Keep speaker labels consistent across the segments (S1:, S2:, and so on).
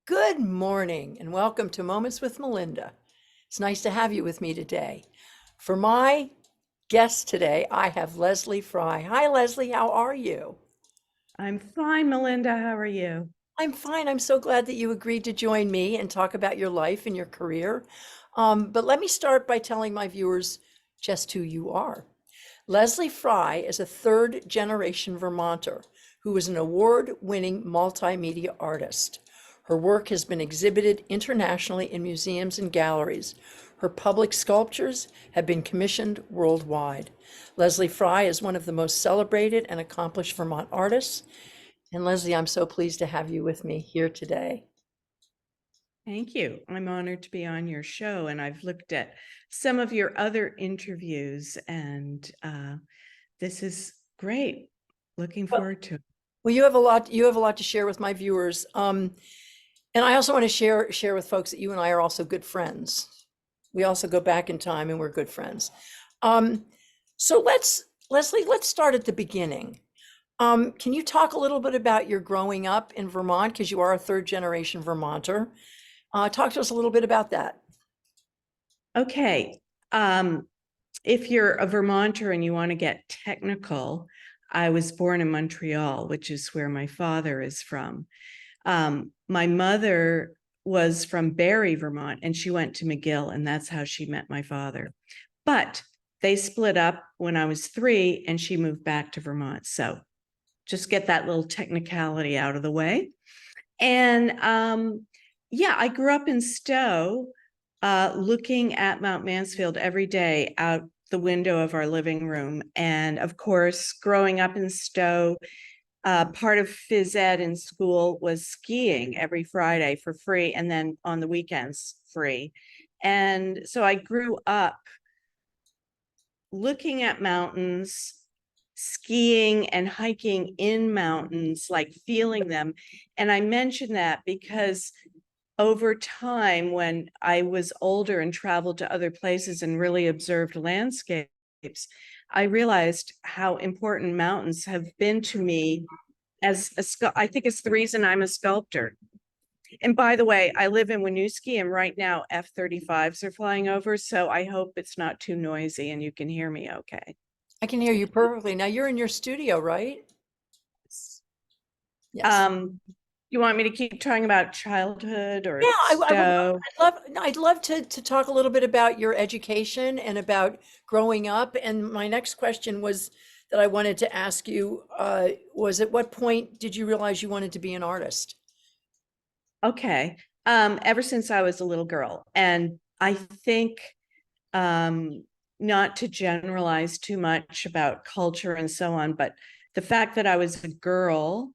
S1: Good morning and welcome to Moments with Melinda. It's nice to have you with me today. For my guest today, I have Leslie Fry. Hi, Leslie. How are you?
S2: I'm fine, Melinda. How are you?
S1: I'm fine. I'm so glad that you agreed to join me and talk about your life and your career. But let me start by telling my viewers just who you are. Leslie Fry is a third generation Vermonter who is an award winning multimedia artist. Her work has been exhibited internationally in museums and galleries. Her public sculptures have been commissioned worldwide. Leslie Fry is one of the most celebrated and accomplished Vermont artists. And Leslie, I'm so pleased to have you with me here today.
S2: Thank you. I'm honored to be on your show, and I've looked at some of your other interviews, and this is great. Looking
S1: Well,
S2: forward to it.
S1: well, you have a lot to share with my viewers. And I also want to share with folks that you and I are also good friends. We also go back in time and we're good friends. Um, so Leslie, let's start at the beginning. Can you talk a little bit about your growing up in Vermont? Because you are a third generation Vermonter. Talk to us a little bit about that.
S2: Okay. Um, if you're a Vermonter and you want to get technical, I was born in Montreal, which is where my father is from. My mother was from Barrie, Vermont, and she went to McGill, and that's how she met my father. But they split up when I was 3, and she moved back to Vermont. So just get that little technicality out of the way. And yeah, I grew up in Stowe, looking at Mount Mansfield every day out the window of our living room. And of course, growing up in Stowe, part of phys ed in school was skiing every Friday for free, and then on the weekends free. And so I grew up looking at mountains, skiing and hiking in mountains, like feeling them. And I mention that because over time, when I was older and traveled to other places and really observed landscapes, I realized how important mountains have been to me as I think it's the reason I'm a sculptor. And by the way, I live in Winooski, and right now F-35s are flying over, so I hope it's not too noisy and you can hear me okay.
S1: I can hear you perfectly. Now you're in your studio, right? Yes.
S2: You want me to keep talking about childhood
S1: Yeah,
S2: or
S1: I would.
S2: Stowe?
S1: I'd love to talk a little bit about your education and about growing up. And my next question was that I wanted to ask you was at what point did you realize you wanted to be an artist?
S2: Okay. Ever since I was a little girl. And I think um, not to generalize too much about culture and so on, but the fact that I was a girl,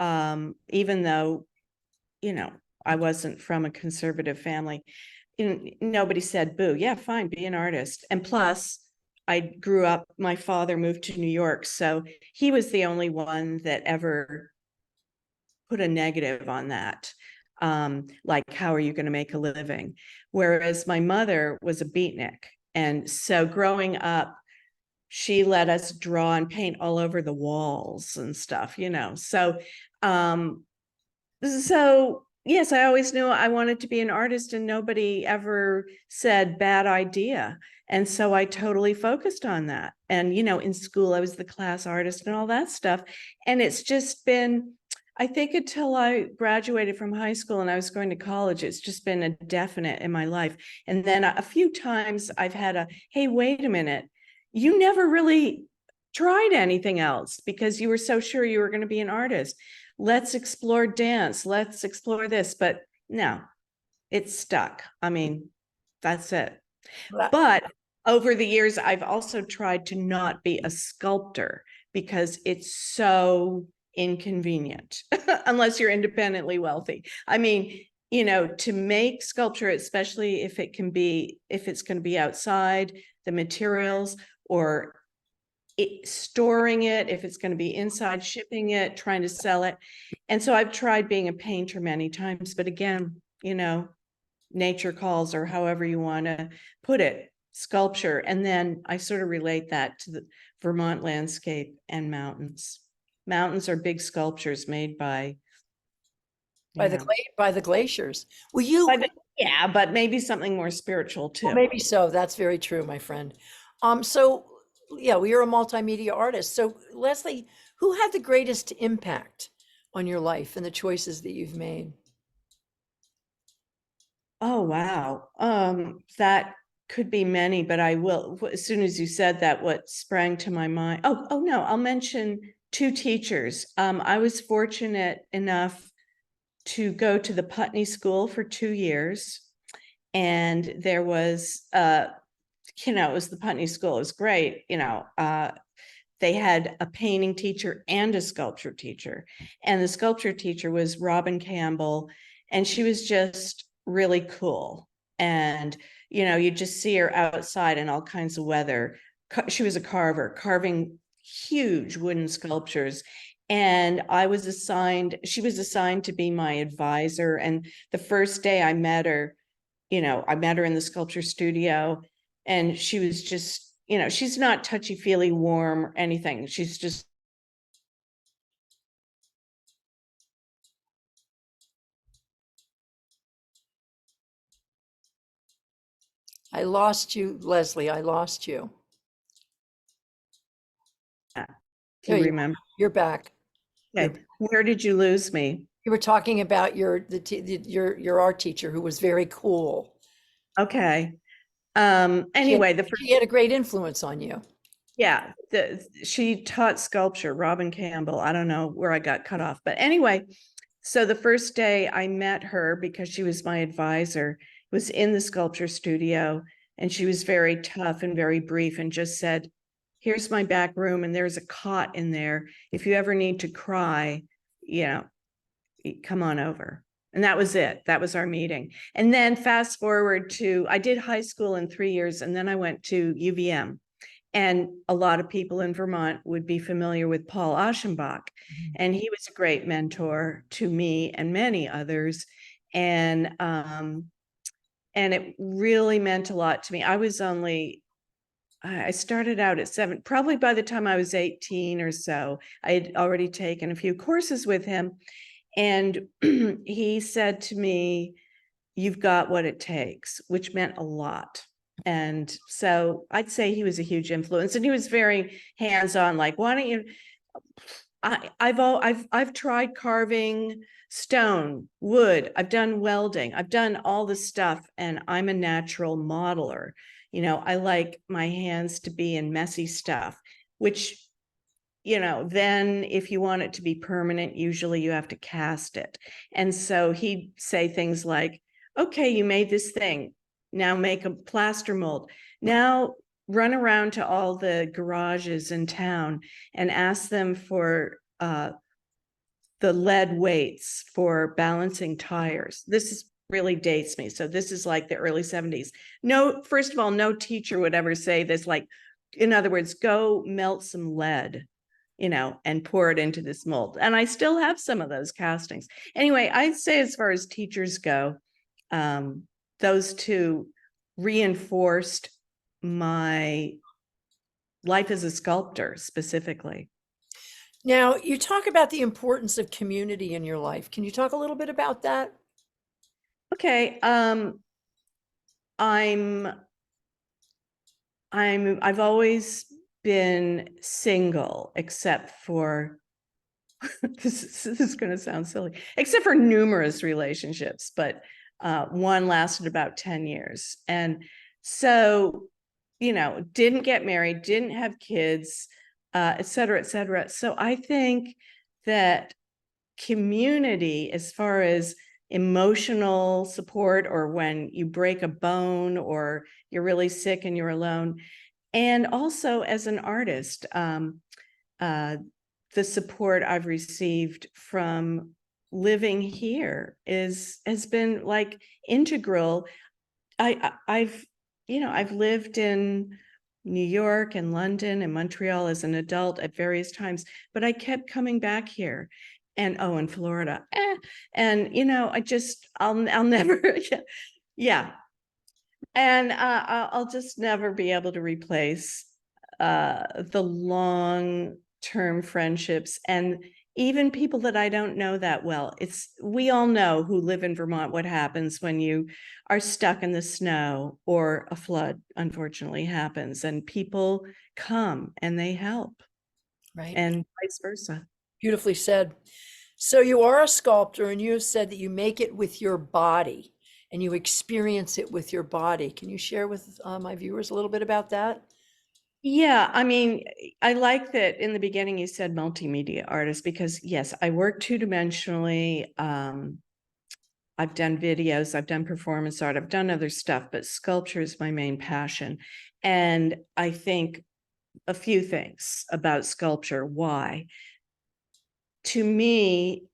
S2: even though, you know, I wasn't from a conservative family, nobody said, boo, yeah, fine, be an artist. And plus, I grew up, my father moved to New York, so he was the only one that ever put a negative on that. Like, how are you going to make a living? Whereas my mother was a beatnik. And so growing up, she let us draw and paint all over the walls and stuff, you know. Um, so yes, I always knew I wanted to be an artist, and nobody ever said bad idea. And so I totally focused on that. And, you know, in school, I was the class artist and all that stuff. And it's just been, I think until I graduated from high school and I was going to college, it's just been a definite in my life. And then a few times I've had hey, wait a minute, you never really tried anything else because you were so sure you were going to be an artist. Let's explore dance. Let's explore this. But no, it's stuck. I mean, that's it.
S1: Well,
S2: But over the years, I've also tried to not be a sculptor because it's so inconvenient unless you're independently wealthy. I mean, you know, to make sculpture, especially if it's going to be outside, the materials, or storing it, if it's going to be inside, shipping it, trying to sell it. And so I've tried being a painter many times, but again, you know, nature calls, or however you want to put it, sculpture. And then I sort of relate that to the Vermont landscape and mountains. Mountains are big sculptures made by Yeah.
S1: By the glaciers. Well, you,
S2: But yeah, but maybe something more spiritual
S1: well,
S2: too.
S1: maybe so. That's very true, my friend. So yeah, we are a multimedia artist. So Leslie, who had the greatest impact on your life and the choices that you've made?
S2: Oh, wow. That could be many, but I will, as soon as you said that, what sprang to my mind. Oh no, I'll mention two teachers. I was fortunate enough to go to the Putney School for 2 years. And there was, it was the Putney School. It was great. They had a painting teacher and a sculpture teacher. And the sculpture teacher was Robin Campbell, and she was just really cool. And, you just see her outside in all kinds of weather. She was a carver, carving huge wooden sculptures. And she was assigned to be my advisor. And the first day I met her, I met her in the sculpture studio, and she was just, she's not touchy-feely, warm or anything. She's just
S1: I lost you, Leslie. I lost you.
S2: Do
S1: There
S2: you
S1: you are.
S2: remember?
S1: You're back. You're
S2: Okay, where did you lose me?
S1: You were talking about your art teacher who was very cool.
S2: Okay.
S1: She had,
S2: Anyway,
S1: she had a great influence on you.
S2: yeah, she taught sculpture, Robin Campbell. I don't know where I got cut off, but anyway, so the first day I met her, because she was my advisor, was in the sculpture studio, and she was very tough and very brief and just said, here's my back room, and there's a cot in there. If you ever need to cry, you know, come on over. And that was it. That was our meeting. And then fast forward to, I did high school in 3 years, and then I went to UVM. And a lot of people in Vermont would be familiar with Paul Aschenbach. And he was a great mentor to me and many others. And it really meant a lot to me. I started out at 7, probably by the time I was 18 or so, I had already taken a few courses with him. And he said to me, you've got what it takes, which meant a lot. And so I'd say he was a huge influence, and he was very hands-on. Like, why don't you? I've tried carving stone, wood. I've done welding. I've done all this stuff, and I'm a natural modeler. I like my hands to be in messy stuff, which, then if you want it to be permanent, usually you have to cast it. And so he'd say things like, okay, you made this thing. Now make a plaster mold. Now run around to all the garages in town and ask them for the lead weights for balancing tires. Really dates me. So this is like the early 70s. No, first of all, no teacher would ever say this. Like, in other words, go melt some lead, and pour it into this mold. And I still have some of those castings. Anyway, I'd say as far as teachers go, those two reinforced my life as a sculptor specifically.
S1: Now, you talk about the importance of community in your life. Can you talk a little bit about that?
S2: Okay. I'm I've always been single, except for this is going to sound silly, except for numerous relationships, but one lasted about 10 years. And so, didn't get married, didn't have kids, et cetera, et cetera. So I think that community, as far as emotional support, or when you break a bone or you're really sick and you're alone, and also as an artist, the support I've received from living here has been like integral. I've lived in New York and London and Montreal as an adult at various times, but I kept coming back here. And in Florida. And I'll never, yeah. And I'll just never be able to replace the long-term friendships and even people that I don't know that well. We all know who live in Vermont what happens when you are stuck in the snow or a flood, unfortunately, happens, and people come and they help,
S1: Right.
S2: and vice versa.
S1: Beautifully said. So you are a sculptor and you have said that you make it with your body and you experience it with your body. Can you share with my viewers a little bit about that?
S2: Yeah, I mean, I like that in the beginning you said multimedia artist, because yes, I work two-dimensionally. I've done videos, I've done performance art, I've done other stuff, but sculpture is my main passion. And I think a few things about sculpture. Why? To me,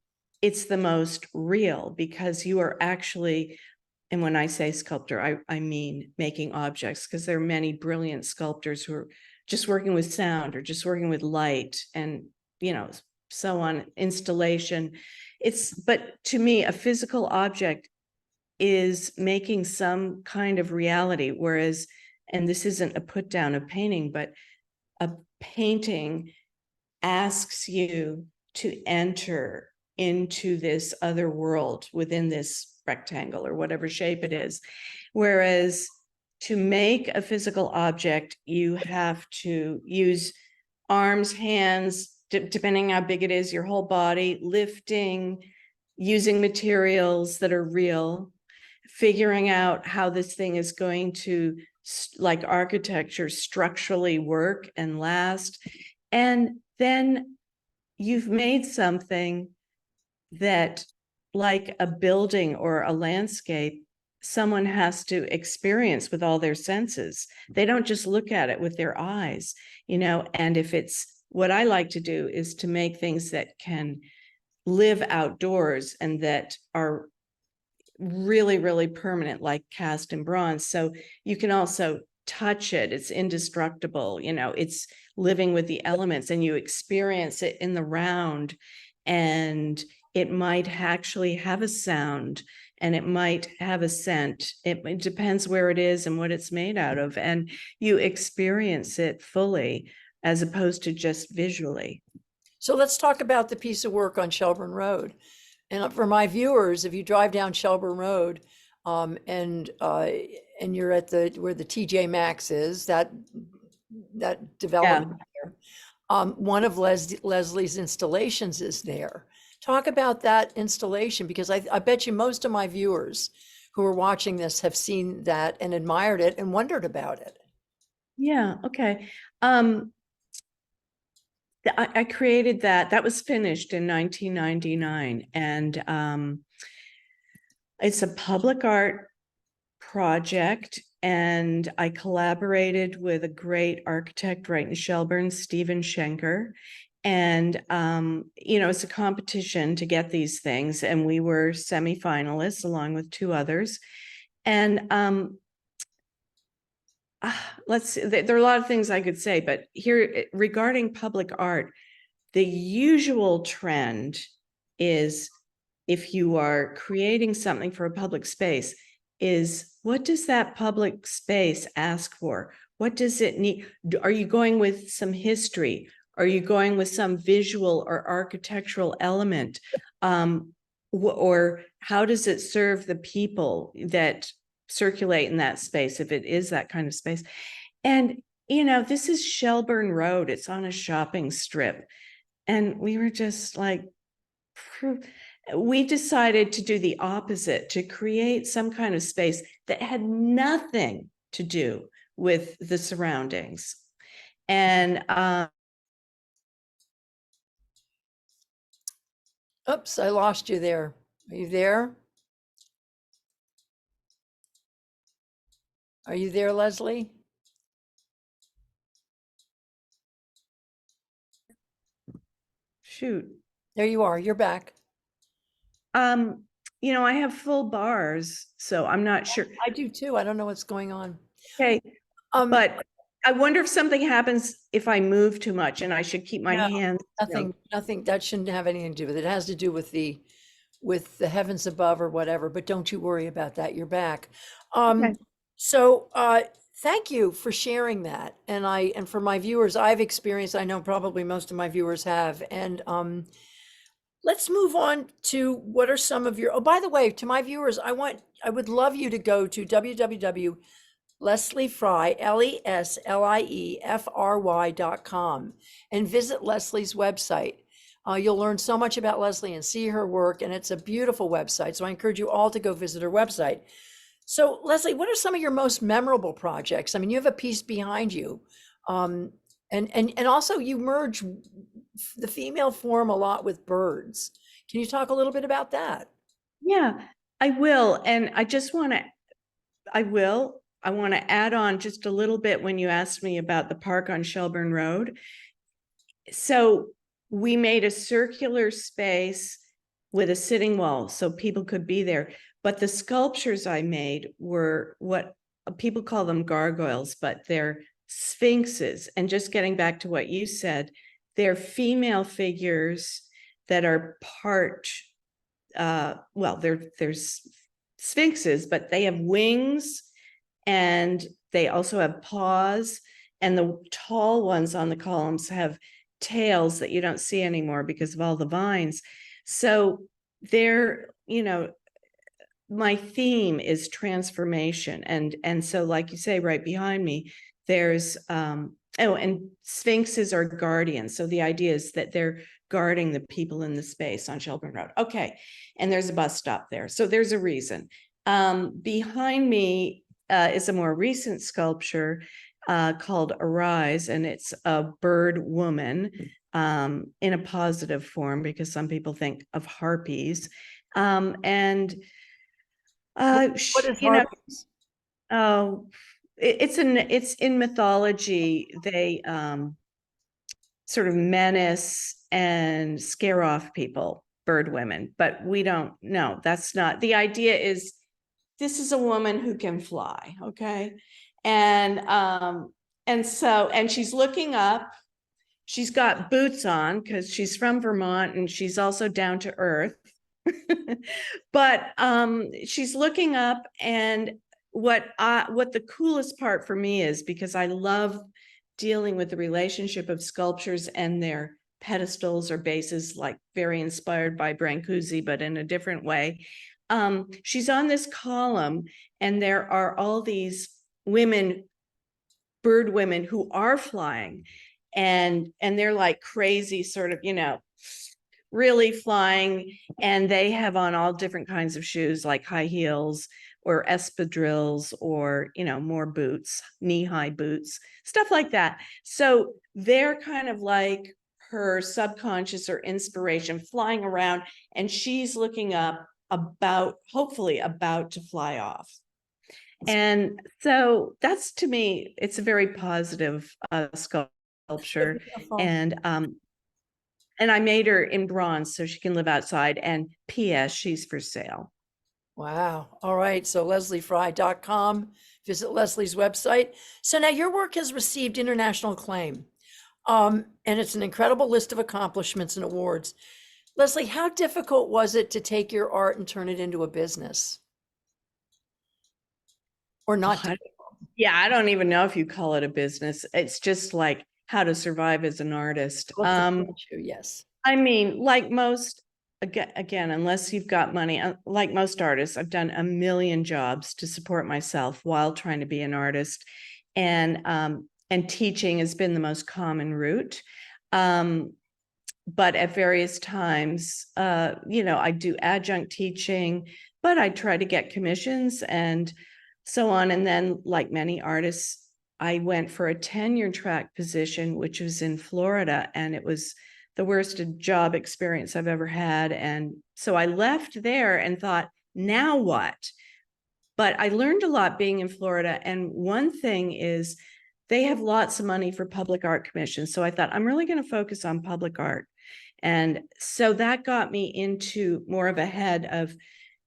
S2: it's the most real, because you are actually, and when I say sculptor, I mean making objects, because there are many brilliant sculptors who are just working with sound or just working with light and, you know, so on, installation. But to me, a physical object is making some kind of reality, whereas, and this isn't a put down of painting, but a painting asks you to enter into this other world within this rectangle or whatever shape it is. Whereas to make a physical object, you have to use arms, hands, depending how big it is, your whole body, lifting, using materials that are real, figuring out how this thing is going to, like architecture, structurally work and last. And then you've made something that, like a building or a landscape, someone has to experience with all their senses. They don't just look at it with their eyes, you know. And if it's, what I like to do is to make things that can live outdoors and that are really, really permanent, like cast in bronze. So you can also touch it. It's indestructible, you know, it's living with the elements, and you experience it in the round, and it might actually have a sound, and it might have a scent. It depends where it is and what it's made out of, and you experience it fully as opposed to just visually.
S1: So let's talk about the piece of work on Shelburne Road. And for my viewers, if you drive down Shelburne Road, um, and uh, and you're at the where the TJ Maxx is, that
S2: Yeah.
S1: development there, one of Leslie's installations is there. Talk about that installation, because I bet you most of my viewers who are watching this have seen that and admired it and wondered about it.
S2: Yeah. Okay. Um, I created that. That was finished in 1999, and it's a public art project. And I collaborated with a great architect right in Shelburne, Stephen Schenker. And you know, it's a competition to get these things, and we were semifinalists along with two others. And let's see, there are a lot of things I could say, but here regarding public art, the usual trend is, if you are creating something for a public space, is what does that public space ask for? What does it need? Are you going with some history? Are you going with some visual or architectural element? Or how does it serve the people that circulate in that space, if it is that kind of space? And, you know, this is Shelburne Road. It's on a shopping strip. And we were just like, we decided to do the opposite, to create some kind of space that had nothing to do with the surroundings. And
S1: Oops, I lost you there. Are you there? Are you there, Leslie?
S2: shoot,
S1: There you are. You're back.
S2: um, you know, I have full bars, so I'm not sure.
S1: I do too. I don't know what's going on.
S2: Okay,
S1: Um,
S2: but I wonder if something happens if I move too much, and I should keep my
S1: no,
S2: hands, you know.
S1: nothing, that shouldn't have anything to do with it. It has to do with the heavens above or whatever, but don't you worry about that. You're back.
S2: Okay.
S1: So, thank you for sharing that. And for my viewers, I've experienced, I know probably most of my viewers have, and, let's move on to what are some of your, oh, by the way, to my viewers, I would love you to go to www.lesliefry, LESLIEFRY.com, and visit Leslie's website. You'll learn so much about Leslie and see her work, and it's a beautiful website. So I encourage you all to go visit her website. So, Leslie, what are some of your most memorable projects? I mean, you have a piece behind you. And also you merge the female form a lot with birds. Can you talk a little bit about that?
S2: Yeah, I will. And I want to add on just a little bit when you asked me about the park on Shelburne Road. So we made a circular space with a sitting wall so people could be there. But the sculptures I made were what people call them gargoyles, but they're sphinxes. And just getting back to what you said, they're female figures that are part, well, there's sphinxes, but they have wings and they also have paws. And the tall ones on the columns have tails that you don't see anymore because of all the vines. So they're, my theme is transformation. And so, like you say, right behind me, there's and sphinxes are guardians. So the idea is that they're guarding the people in the space on Shelburne Road. Okay. And there's a bus stop there. So there's a reason. Behind me is a more recent sculpture called Arise, and it's a bird woman in a positive form because some people think of harpies. And
S1: What is
S2: you know,
S1: harpies?
S2: oh, it's in mythology. They sort of menace and scare off people, bird women, but we don't know. That's not the idea. Is this is a woman who can fly, okay? And so she's looking up. She's got boots on because she's from Vermont and she's also down to earth. But she's looking up, and what the coolest part for me is, because I love dealing with the relationship of sculptures and their pedestals or bases, like very inspired by Brancusi, but in a different way. She's on this column, and there are all these women, bird women, who are flying, and they're like crazy, sort of, really flying, and they have on all different kinds of shoes, like high heels or espadrilles, or more boots, knee-high boots, stuff like that. So they're kind of like her subconscious or inspiration flying around, and she's looking up, hopefully about to fly off. And so that's, to me, it's a very positive sculpture.
S1: Beautiful.
S2: And I made her in bronze so she can live outside. And P.S., she's for sale.
S1: Wow. All right. So lesliefry.com, visit Leslie's website. So now your work has received international acclaim. And it's an incredible list of accomplishments and awards. Leslie, how difficult was it to take your art and turn it into a business? Or not?
S2: Yeah, I don't even know if you call it a business. It's just like how to survive as an artist.
S1: Yes.
S2: I mean, like most, again, unless you've got money, like most artists, I've done a million jobs to support myself while trying to be an artist. And teaching has been the most common route. But at various times, I do adjunct teaching, but I try to get commissions and so on. And then, like many artists, I went for a tenure track position, which was in Florida, and it was the worst job experience I've ever had. And so I left there and thought, now what? But I learned a lot being in Florida. And one thing is, they have lots of money for public art commissions. So I thought, I'm really going to focus on public art. And so that got me into more of a head of,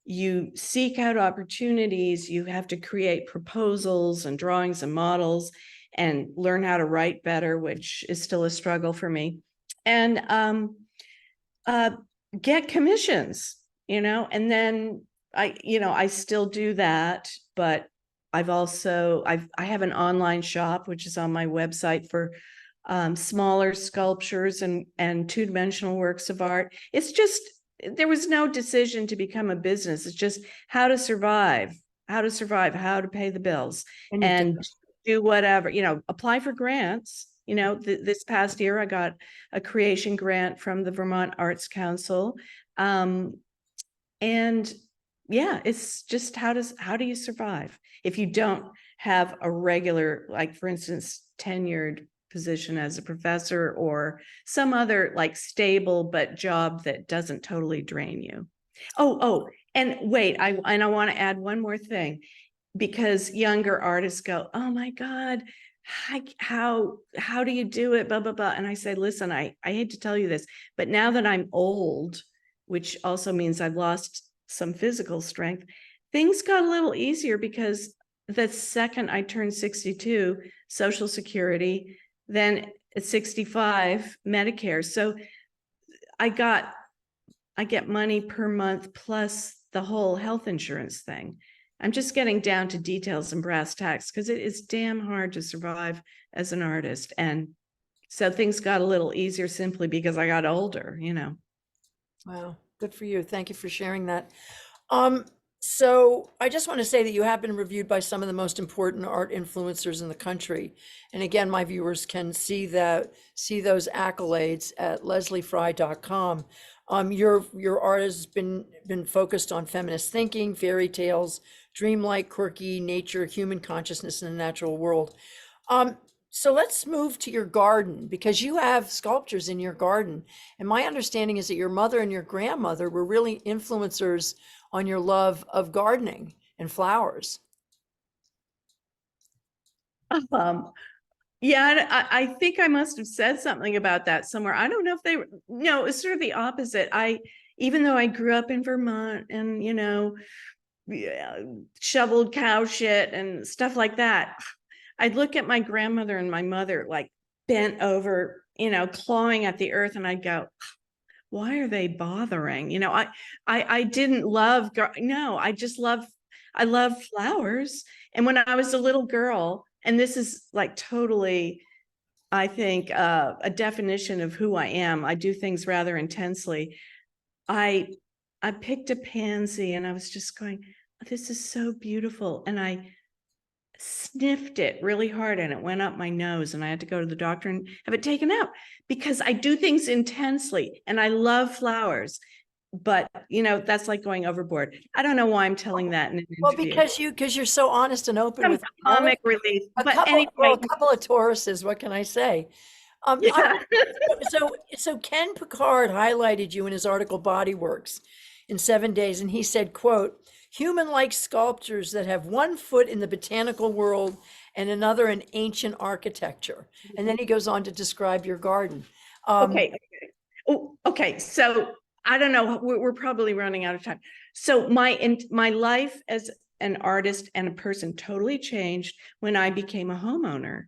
S2: you seek out opportunities, you have to create proposals and drawings and models and learn how to write better, which is still a struggle for me. And get commissions, and then I still do that, but I have an online shop, which is on my website, for smaller sculptures and two-dimensional works of art. It's just, there was no decision to become a business. It's just how to survive, how to pay the bills,
S1: And you've done
S2: and do whatever, apply for grants. This past year I got a creation grant from the Vermont Arts Council. And yeah, it's just how do you survive if you don't have a regular, like for instance, tenured position as a professor or some other like stable but job that doesn't totally drain you. And wait, I want to add one more thing, because younger artists go, oh my God, how do you do it? Blah, blah, blah. And I say, listen, I hate to tell you this, but now that I'm old, which also means I've lost some physical strength, things got a little easier, because the second I turned 62, Social Security, then at 65, Medicare. So I get money per month plus the whole health insurance thing. I'm just getting down to details and brass tacks, because it is damn hard to survive as an artist. And so things got a little easier simply because I got older.
S1: Wow, good for you. Thank you for sharing that. Um, so I just want to say that you have been reviewed by some of the most important art influencers in the country. And again, my viewers can see those accolades at lesliefry.com. Your art has been focused on feminist thinking, fairy tales, dreamlike, quirky nature, human consciousness in the natural world. So let's move to your garden, because you have sculptures in your garden. And my understanding is that your mother and your grandmother were really influencers on your love of gardening and flowers.
S2: Um, yeah, I think I must have said something about that somewhere. I don't know if they were, no, it's sort of the opposite. Even though I grew up in Vermont and, shoveled cow shit and stuff like that, I'd look at my grandmother and my mother like bent over, clawing at the earth, and I'd go, why are they bothering? I didn't love, no, I love flowers. And when I was a little girl, and this is like totally, I think, a definition of who I am, I do things rather intensely. I picked a pansy and I was just going, this is so beautiful. And I sniffed it really hard and it went up my nose, and I had to go to the doctor and have it taken out, because I do things intensely and I love flowers. But that's like going overboard. I don't know why I'm telling that in an
S1: Well,
S2: interview.
S1: because you're so honest and open
S2: Some
S1: with me.
S2: comic relief. But
S1: Well,
S2: anyway,
S1: a couple of Tauruses, what can I say?
S2: yeah.
S1: So Ken Picard highlighted you in his article Body Works in 7 days, and he said, quote, human-like sculptures that have one foot in the botanical world and another in ancient architecture. And then he goes on to describe your garden.
S2: Okay. Oh, okay. So I don't know. We're probably running out of time. So my life as an artist and a person totally changed when I became a homeowner.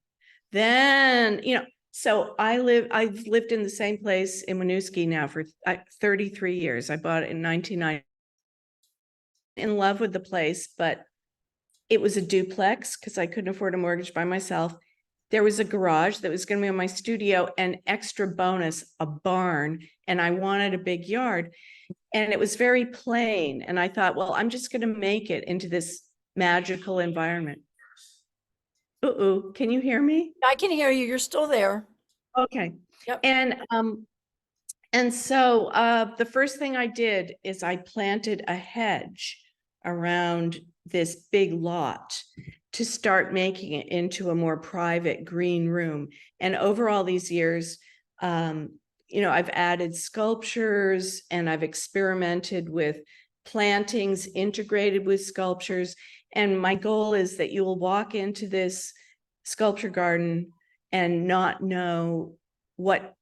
S2: Then, so I've lived in the same place in Winooski now for 33 years. I bought it in 1990. In love with the place, but it was a duplex because I couldn't afford a mortgage by myself. There was a garage that was going to be my studio, and extra bonus, a barn. And I wanted a big yard, and it was very plain. And I thought, well, I'm just going to make it into this magical environment. Can you hear me?
S1: I can hear you. You're still there.
S2: Okay.
S1: Yep.
S2: And so the first thing I did is I planted a hedge around this big lot to start making it into a more private green room. And over all these years, I've added sculptures and I've experimented with plantings integrated with sculptures. And my goal is that you will walk into this sculpture garden and not know what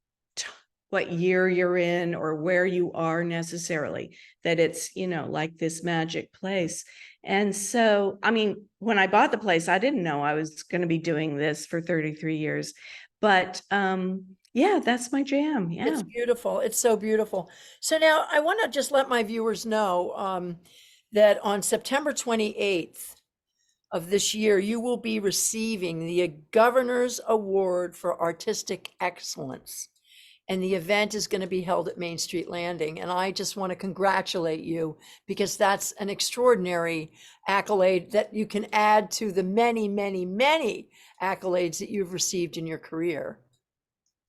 S2: year you're in or where you are necessarily, that it's, like this magic place. And so, I mean, when I bought the place, I didn't know I was going to be doing this for 33 years, but yeah, that's my jam. Yeah.
S1: It's beautiful. It's so beautiful. So now I want to just let my viewers know that on September 28th, of this year, you will be receiving the Governor's Award for Artistic Excellence. And the event is going to be held at Main Street Landing. And I just want to congratulate you because that's an extraordinary accolade that you can add to the many, many, many accolades that you've received in your career.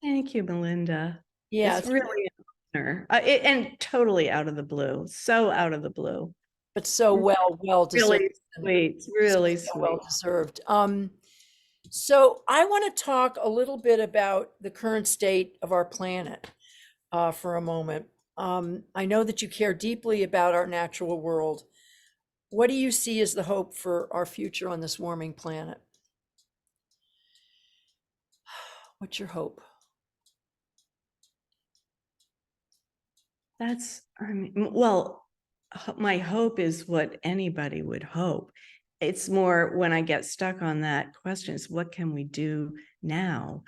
S2: Thank you, Melinda.
S1: Yeah,
S2: It's really an honor. And totally out of the blue. So out of the blue.
S1: but so well deserved.
S2: Really sweet. Really
S1: So well
S2: sweet.
S1: deserved. So I want to talk a little bit about the current state of our planet for a moment. I know that you care deeply about our natural world. What do you see as the hope for our future on this warming planet? What's your hope?
S2: Well, my hope is what anybody would hope. It's more when I get stuck on that question is what can we do now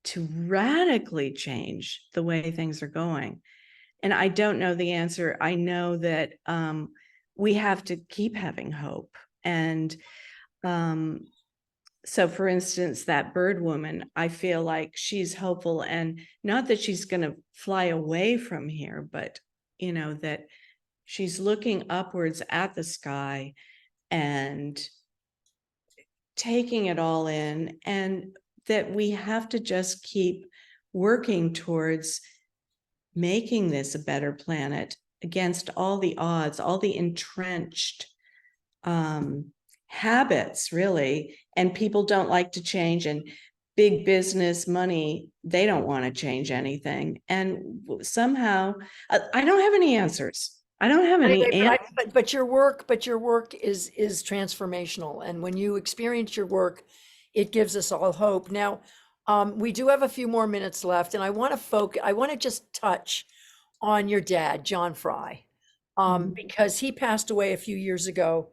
S2: to radically change the way things are going? And I don't know the answer. I know that we have to keep having hope. And so for instance, that bird woman, I feel like she's hopeful, and not that she's going to fly away from here, but that she's looking upwards at the sky and taking it all in, and that we have to just keep working towards making this a better planet against all the odds, all the entrenched habits, really. And people don't like to change, and big business money, they don't want to change anything. And somehow, I don't have any answers. I don't have any
S1: Anyway,
S2: answers.
S1: but your work is transformational, and when you experience your work, it gives us all hope. Now, we do have a few more minutes left, and I want to focus. I want to just touch on your dad, John Fry, because he passed away a few years ago,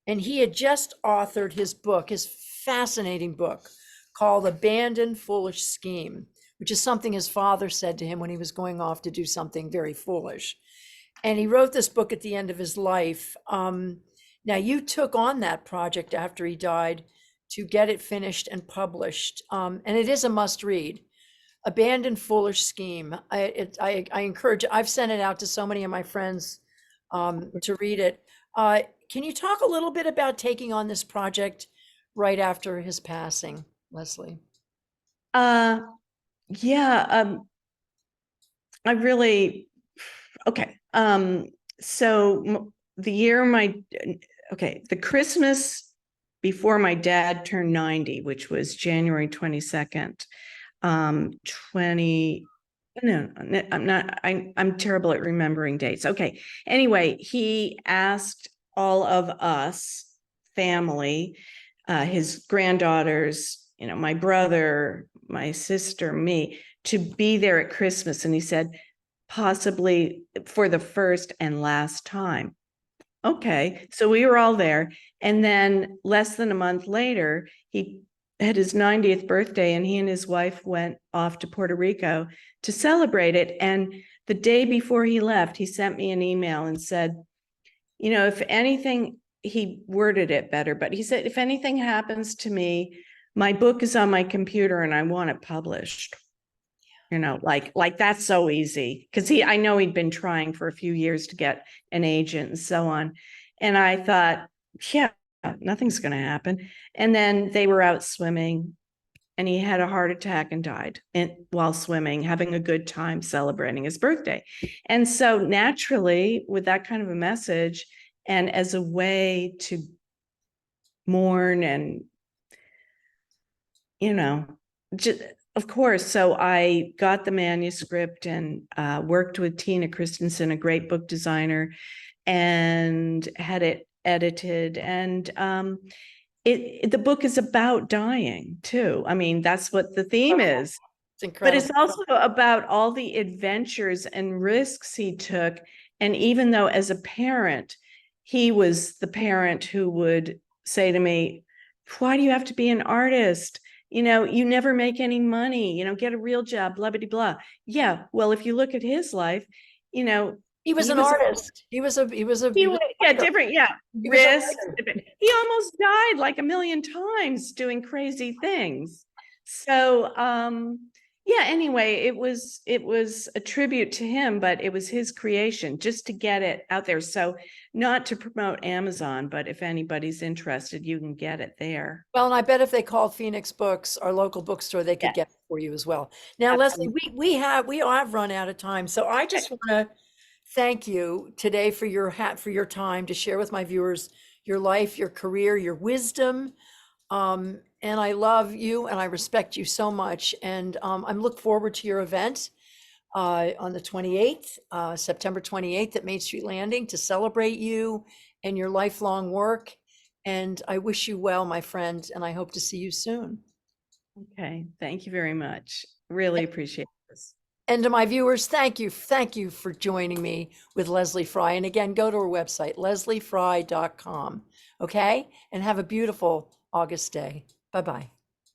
S1: and he had just authored his book, his fascinating book called "Abandoned Foolish Scheme," which is something his father said to him when he was going off to do something very foolish. And he wrote this book at the end of his life. Now, you took on that project after he died to get it finished and published. And it is a must read. Abandoned Foolish Scheme. I encourage, I've sent it out to so many of my friends to read it. Can you talk a little bit about taking on this project right after his passing, Leslie?
S2: Yeah, I really, okay. So the Christmas before my dad turned 90, which was January 22nd, 20, no, I'm terrible at remembering dates. Okay. Anyway, he asked all of us, family, his granddaughters, my brother, my sister, me, to be there at Christmas. And he said, possibly for the first and last time. Okay, so we were all there. And then less than a month later, he had his 90th birthday, and he and his wife went off to Puerto Rico to celebrate it. And the day before he left, he sent me an email and said, if anything, he worded it better, but he said, if anything happens to me, my book is on my computer and I want it published. Like that's so easy, because I know he'd been trying for a few years to get an agent and so on. And I thought, yeah, nothing's going to happen. And then they were out swimming, and he had a heart attack and died while swimming, having a good time celebrating his birthday. And so naturally, with that kind of a message, and as a way to mourn and, just, of course. So I got the manuscript and worked with Tina Christensen, a great book designer, and had it edited. And the book is about dying too. I mean, that's what the theme is.
S1: It's incredible.
S2: But it's also about all the adventures and risks he took. And even though as a parent, he was the parent who would say to me, why do you have to be an artist? You never make any money, get a real job, blah, blah, blah. Yeah. Well, if you look at his life,
S1: He was
S2: He
S1: an
S2: was
S1: artist. He
S2: he
S1: was
S2: was,
S1: a
S2: yeah,
S1: writer.
S2: different, yeah,
S1: He was a
S2: risk.
S1: writer.
S2: He almost died like a million times doing crazy things. So, yeah, anyway, it was a tribute to him, but it was his creation just to get it out there. So not to promote Amazon, but if anybody's interested, you can get it there.
S1: Well, and I bet if they called Phoenix Books, our local bookstore, they could
S2: Yeah,
S1: get it for you as well. Now, Leslie,
S2: absolutely.
S1: we have run out of time, so I just want to thank you today for your time to share with my viewers your life, your career, your wisdom. And I love you and I respect you so much. And I'm look forward to your event on the 28th, September 28th at Main Street Landing to celebrate you and your lifelong work. And I wish you well, my friend, and I hope to see you soon.
S2: Okay, thank you very much. Really appreciate this.
S1: And to my viewers, thank you. Thank you for joining me with Leslie Fry. And again, go to her website, lesliefry.com. Okay? And have a beautiful August day. Bye bye.